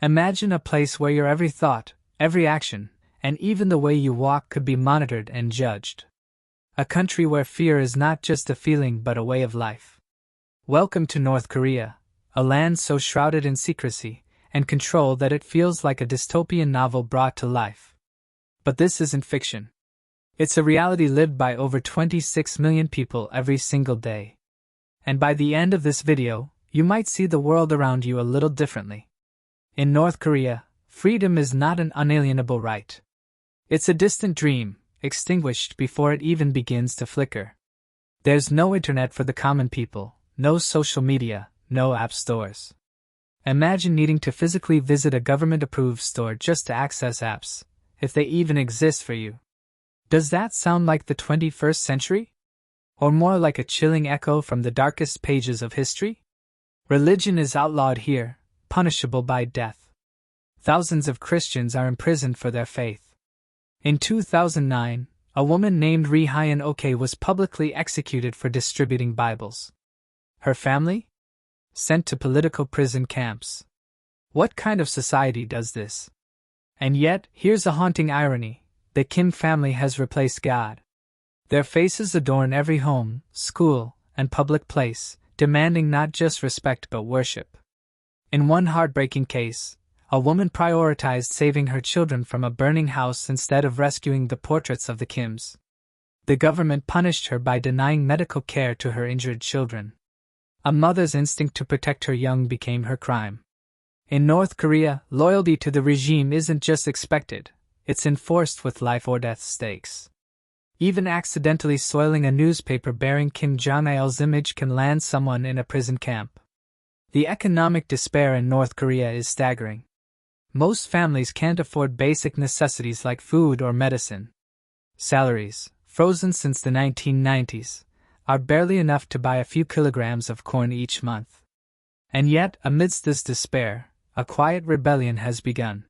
Imagine a place where your every thought, every action, and even the way you walk could be monitored and judged. A country where fear is not just a feeling but a way of life. Welcome to North Korea, a land so shrouded in secrecy and control that it feels like a dystopian novel brought to life. But this isn't fiction. It's a reality lived by over 26 million people every single day. And by the end of this video, you might see the world around you a little differently. In North Korea, freedom is not an unalienable right. It's a distant dream, extinguished before it even begins to flicker. There's no internet for the common people, no social media, no app stores. Imagine needing to physically visit a government-approved store just to access apps, if they even exist for you. Does that sound like the 21st century? Or more like a chilling echo from the darkest pages of history? Religion is outlawed here, punishable by death. Thousands of Christians are imprisoned for their faith. In 2009, a woman named Ri Hyun-ok was publicly executed for distributing Bibles. Her family? Sent to political prison camps. What kind of society does this? And yet, here's a haunting irony. The Kim family has replaced God. Their faces adorn every home, school, and public place, demanding not just respect but worship. In one heartbreaking case, a woman prioritized saving her children from a burning house instead of rescuing the portraits of the Kims. The government punished her by denying medical care to her injured children. A mother's instinct to protect her young became her crime. In North Korea, loyalty to the regime isn't just expected, it's enforced with life or death stakes. Even accidentally soiling a newspaper bearing Kim Jong Un's image can land someone in a prison camp. The economic despair in North Korea is staggering. Most families can't afford basic necessities like food or medicine. Salaries, frozen since the 1990s, are barely enough to buy a few kilograms of corn each month. And yet, amidst this despair, a quiet rebellion has begun.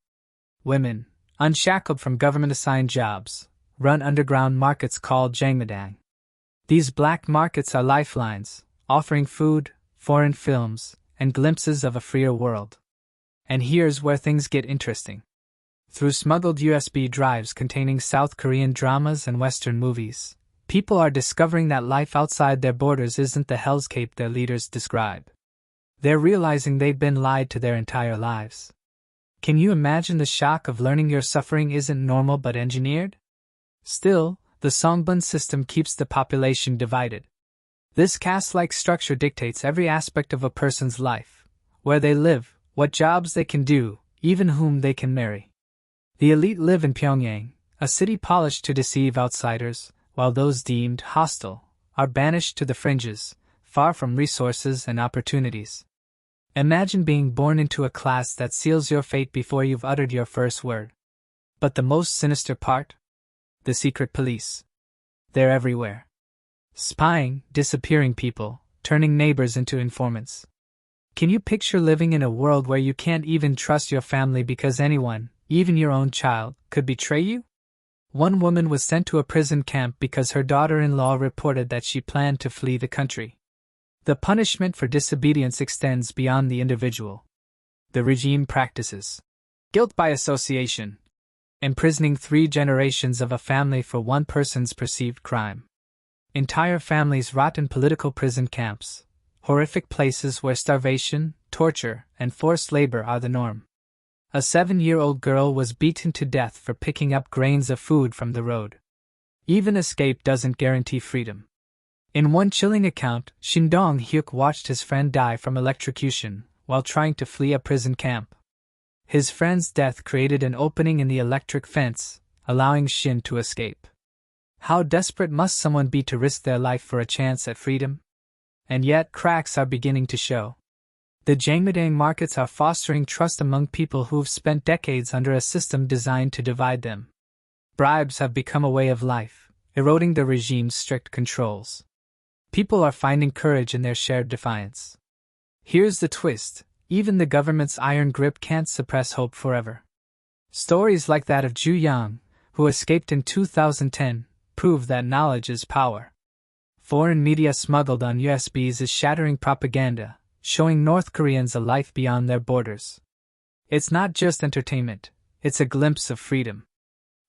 Women, unshackled from government-assigned jobs, run underground markets called Jangmadang. These black markets are lifelines, offering food, foreign films, and glimpses of a freer world. And here's where things get interesting. Through smuggled USB drives containing South Korean dramas and Western movies, people are discovering that life outside their borders isn't the hellscape their leaders describe. They're realizing they've been lied to their entire lives. Can you imagine the shock of learning your suffering isn't normal but engineered? Still, the Songbun system keeps the population divided. This caste-like structure dictates every aspect of a person's life: where they live, what jobs they can do, even whom they can marry. The elite live in Pyongyang, a city polished to deceive outsiders, while those deemed hostile are banished to the fringes, far from resources and opportunities. Imagine being born into a class that seals your fate before you've uttered your first word. But the most sinister part? The secret police. They're everywhere. Spying, disappearing people, turning neighbors into informants. Can you picture living in a world where you can't even trust your family because anyone, even your own child, could betray you? One woman was sent to a prison camp because her daughter-in-law reported that she planned to flee the country. The punishment for disobedience extends beyond the individual. The regime practices guilt by association, imprisoning 3 generations of a family for one person's perceived crime. Entire families rot in political prison camps, horrific places where starvation, torture, and forced labor are the norm. A 7-year-old girl was beaten to death for picking up grains of food from the road. Even escape doesn't guarantee freedom. In one chilling account, Shin Dong-hyuk watched his friend die from electrocution while trying to flee a prison camp. His friend's death created an opening in the electric fence, allowing Shin to escape. How desperate must someone be to risk their life for a chance at freedom? And yet, cracks are beginning to show. The Jangmadang markets are fostering trust among people who've spent decades under a system designed to divide them. Bribes have become a way of life, eroding the regime's strict controls. People are finding courage in their shared defiance. Here's the twist: even the government's iron grip can't suppress hope forever. Stories like that of Ju Yang, who escaped in 2010, prove that knowledge is power. Foreign media smuggled on USBs is shattering propaganda, showing North Koreans a life beyond their borders. It's not just entertainment, it's a glimpse of freedom.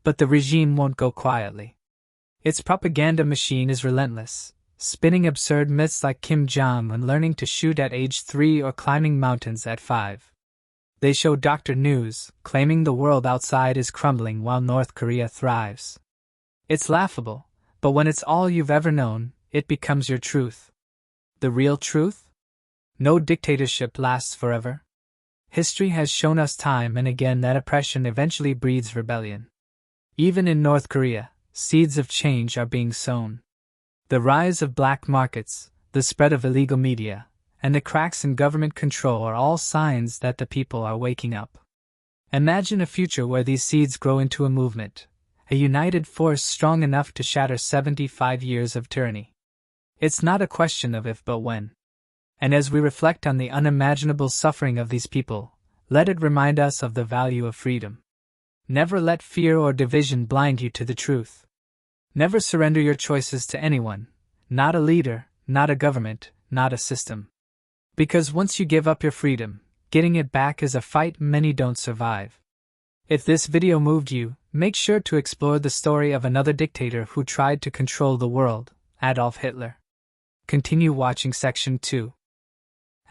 But the regime won't go quietly. Its propaganda machine is relentless, spinning absurd myths like Kim Jong Un learning to shoot at age 3 or climbing mountains at 5. They show Dr. News, claiming the world outside is crumbling while North Korea thrives. It's laughable, but when it's all you've ever known, it becomes your truth. The real truth? No dictatorship lasts forever. History has shown us time and again that oppression eventually breeds rebellion. Even in North Korea, seeds of change are being sown. The rise of black markets, the spread of illegal media, and the cracks in government control are all signs that the people are waking up. Imagine a future where these seeds grow into a movement, a united force strong enough to shatter 75 years of tyranny. It's not a question of if but when. And as we reflect on the unimaginable suffering of these people, let it remind us of the value of freedom. Never let fear or division blind you to the truth. Never surrender your choices to anyone, not a leader, not a government, not a system. Because once you give up your freedom, getting it back is a fight many don't survive. If this video moved you, make sure to explore the story of another dictator who tried to control the world, Adolf Hitler. Continue watching Section 2.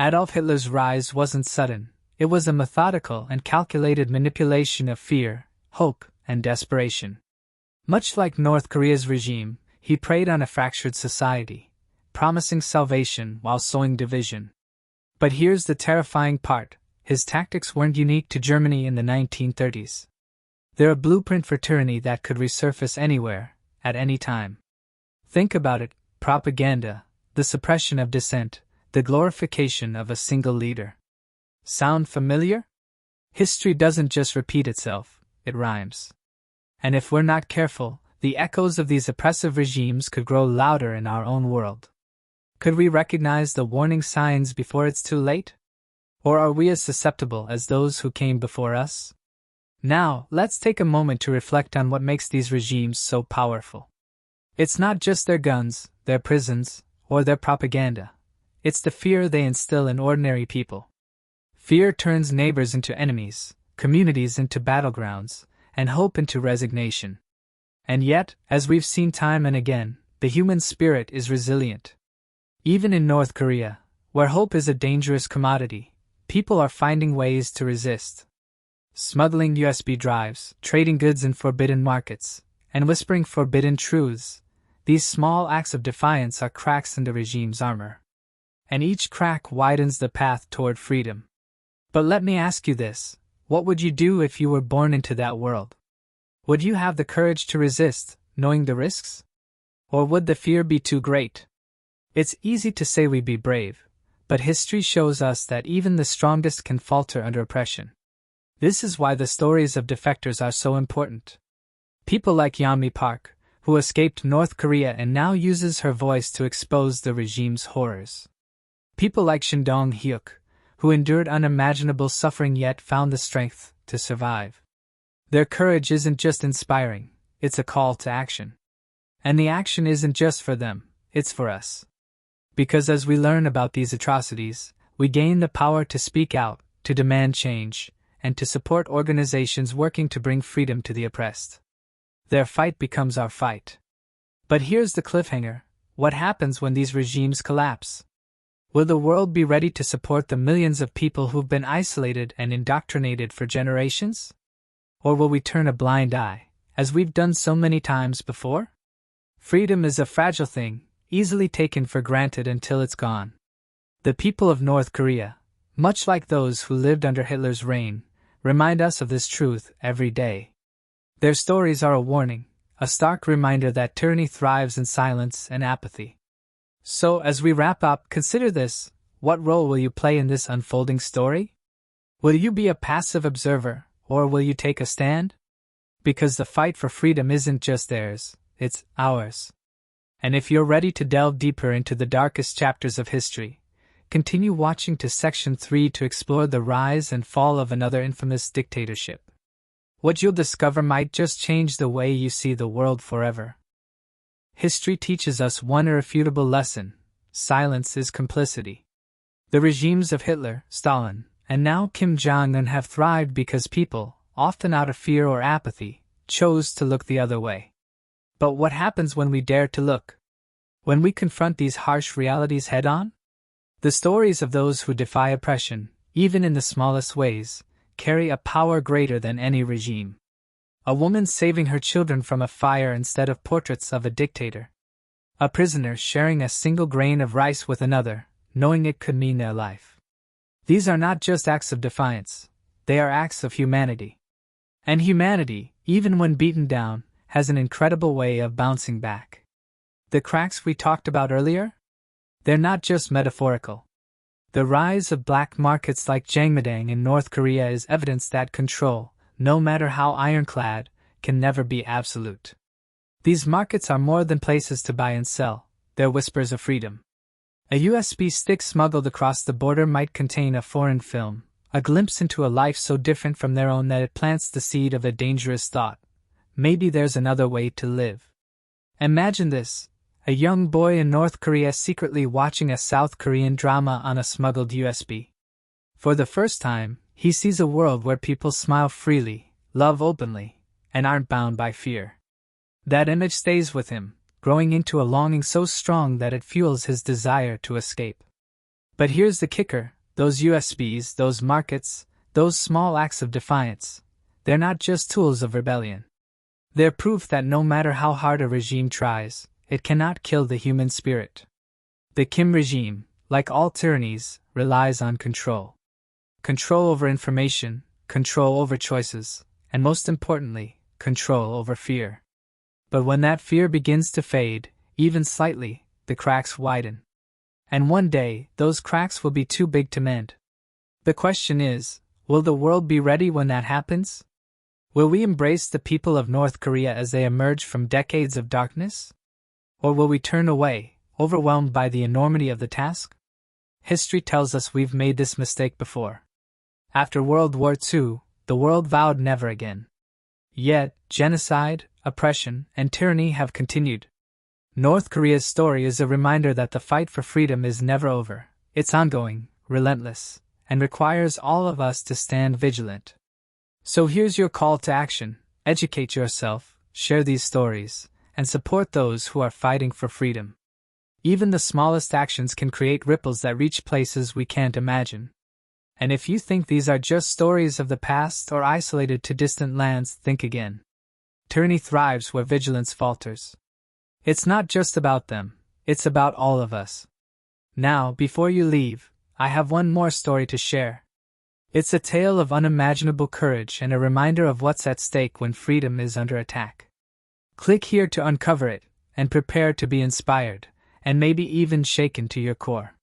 Adolf Hitler's rise wasn't sudden, it was a methodical and calculated manipulation of fear, hope, and desperation. Much like North Korea's regime, he preyed on a fractured society, promising salvation while sowing division. But here's the terrifying part, his tactics weren't unique to Germany in the 1930s. They're a blueprint for tyranny that could resurface anywhere, at any time. Think about it, propaganda, the suppression of dissent, the glorification of a single leader. Sound familiar? History doesn't just repeat itself, it rhymes. And if we're not careful, the echoes of these oppressive regimes could grow louder in our own world. Could we recognize the warning signs before it's too late? Or are we as susceptible as those who came before us? Now, let's take a moment to reflect on what makes these regimes so powerful. It's not just their guns, their prisons, or their propaganda. It's the fear they instill in ordinary people. Fear turns neighbors into enemies, communities into battlegrounds, and hope into resignation. And yet, as we've seen time and again, the human spirit is resilient. Even in North Korea, where hope is a dangerous commodity, people are finding ways to resist. Smuggling USB drives, trading goods in forbidden markets, and whispering forbidden truths, these small acts of defiance are cracks in the regime's armor. And each crack widens the path toward freedom. But let me ask you this, what would you do if you were born into that world? Would you have the courage to resist, knowing the risks? Or would the fear be too great? It's easy to say we be brave, but history shows us that even the strongest can falter under oppression. This is why the stories of defectors are so important. People like Yeonmi Park, who escaped North Korea and now uses her voice to expose the regime's horrors. People like Shin Dong-hyuk, who endured unimaginable suffering yet found the strength to survive. Their courage isn't just inspiring, it's a call to action. And the action isn't just for them, it's for us. Because as we learn about these atrocities, we gain the power to speak out, to demand change, and to support organizations working to bring freedom to the oppressed. Their fight becomes our fight. But here's the cliffhanger, what happens when these regimes collapse? Will the world be ready to support the millions of people who've been isolated and indoctrinated for generations? Or will we turn a blind eye, as we've done so many times before? Freedom is a fragile thing, easily taken for granted until it's gone. The people of North Korea, much like those who lived under Hitler's reign, remind us of this truth every day. Their stories are a warning, a stark reminder that tyranny thrives in silence and apathy. So, as we wrap up, consider this, what role will you play in this unfolding story? Will you be a passive observer, or will you take a stand? Because the fight for freedom isn't just theirs, it's ours. And if you're ready to delve deeper into the darkest chapters of history, continue watching to Section 3 to explore the rise and fall of another infamous dictatorship. What you'll discover might just change the way you see the world forever. History teaches us one irrefutable lesson: silence is complicity. The regimes of Hitler, Stalin, And now Kim Jong Un have thrived because people, often out of fear or apathy, chose to look the other way. But what happens when we dare to look? When we confront these harsh realities head-on? The stories of those who defy oppression, even in the smallest ways, carry a power greater than any regime. A woman saving her children from a fire instead of portraits of a dictator. A prisoner sharing a single grain of rice with another, knowing it could mean their life. These are not just acts of defiance, they are acts of humanity. And humanity, even when beaten down, has an incredible way of bouncing back. The cracks we talked about earlier? They're not just metaphorical. The rise of black markets like Jangmadang in North Korea is evidence that control, no matter how ironclad, can never be absolute. These markets are more than places to buy and sell, they're whispers of freedom. A USB stick smuggled across the border might contain a foreign film, a glimpse into a life so different from their own that it plants the seed of a dangerous thought. Maybe there's another way to live. Imagine this. A young boy in North Korea secretly watching a South Korean drama on a smuggled USB. For the first time, he sees a world where people smile freely, love openly, and aren't bound by fear. That image stays with him, growing into a longing so strong that it fuels his desire to escape. But here's the kicker, those USBs, those markets, those small acts of defiance, they're not just tools of rebellion. They're proof that no matter how hard a regime tries, it cannot kill the human spirit. The Kim regime, like all tyrannies, relies on control. Control over information, control over choices, and most importantly, control over fear. But when that fear begins to fade, even slightly, the cracks widen. And one day, those cracks will be too big to mend. The question is, will the world be ready when that happens? Will we embrace the people of North Korea as they emerge from decades of darkness? Or will we turn away, overwhelmed by the enormity of the task? History tells us we've made this mistake before. After World War II, the world vowed never again. Yet, genocide, oppression, and tyranny have continued. North Korea's story is a reminder that the fight for freedom is never over. It's ongoing, relentless, and requires all of us to stand vigilant. So here's your call to action: educate yourself, share these stories, and support those who are fighting for freedom. Even the smallest actions can create ripples that reach places we can't imagine. And if you think these are just stories of the past or isolated to distant lands, think again. Tyranny thrives where vigilance falters. It's not just about them, it's about all of us. Now, before you leave, I have one more story to share. It's a tale of unimaginable courage and a reminder of what's at stake when freedom is under attack. Click here to uncover it, and prepare to be inspired, and maybe even shaken to your core.